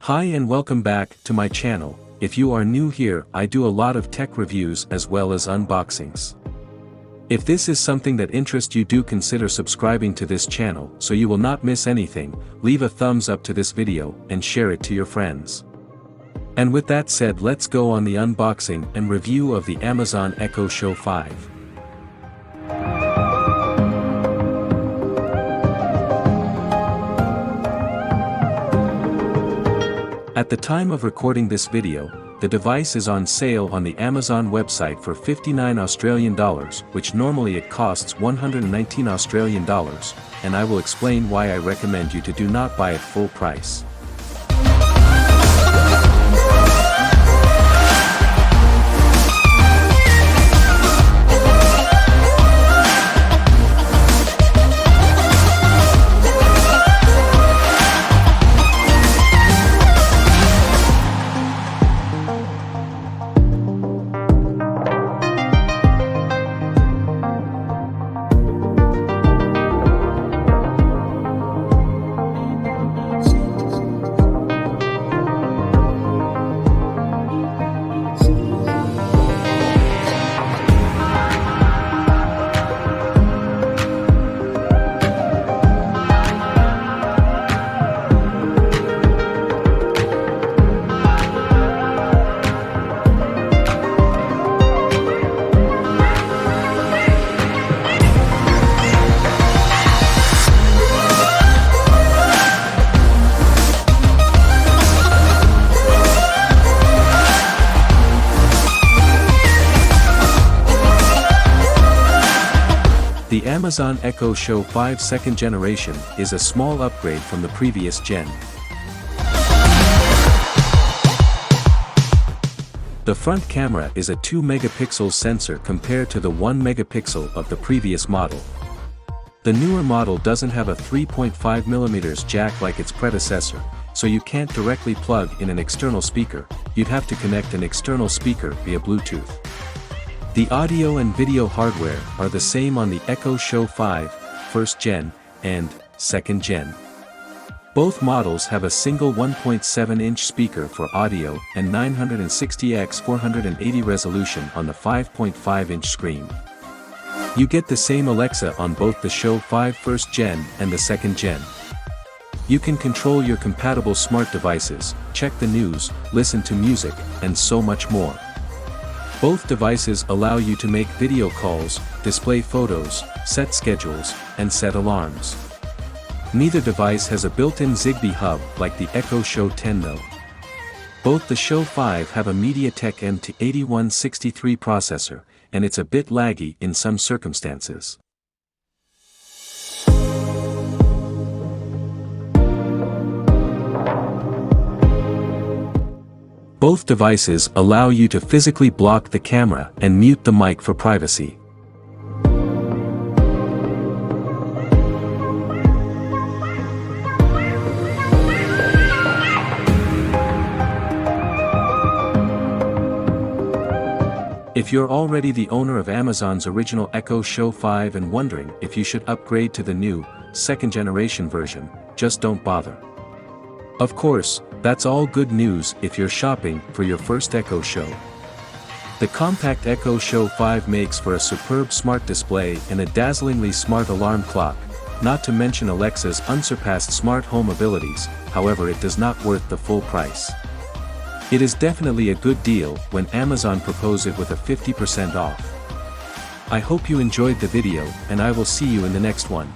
Hi and welcome back to my channel. If you are new here, I do a lot of tech reviews as well as unboxings. If this is something that interests you, do consider subscribing to this channel so you will not miss anything. Leave a thumbs up to this video and share it to your friends. And with that said, let's go on the unboxing and review of the Amazon Echo Show 5. At the time of recording this video, the device is on sale on the Amazon website for $59 Australian, which normally it costs $119 Australian, and I will explain why I recommend you to do not buy it full price. The Amazon Echo Show 5 second generation is a small upgrade from the previous gen. The front camera is a 2-megapixel sensor compared to the 1-megapixel of the previous model. The newer model doesn't have a 3.5mm jack like its predecessor, so you can't directly plug in an external speaker. You'd have to connect an external speaker via Bluetooth. The audio and video hardware are the same on the Echo Show 5, 1st Gen, and 2nd Gen. Both models have a single 1.7-inch speaker for audio and 960x480 resolution on the 5.5-inch screen. You get the same Alexa on both the Show 5 1st Gen and the 2nd Gen. You can control your compatible smart devices, check the news, listen to music, and so much more. Both devices allow you to make video calls, display photos, set schedules, and set alarms. Neither device has a built-in Zigbee hub like the Echo Show 10 though. Both the Show 5 have a MediaTek MT8163 processor, and it's a bit laggy in some circumstances. Both devices allow you to physically block the camera and mute the mic for privacy. If you're already the owner of Amazon's original Echo Show 5 and wondering if you should upgrade to the new, 2nd generation version, just don't bother. Of course, that's all good news if you're shopping for your first Echo Show. The compact Echo Show 5 makes for a superb smart display and a dazzlingly smart alarm clock, not to mention Alexa's unsurpassed smart home abilities. However, it does not worth the full price. It is definitely a good deal when Amazon proposes it with a 50% off. I hope you enjoyed the video, and I will see you in the next one.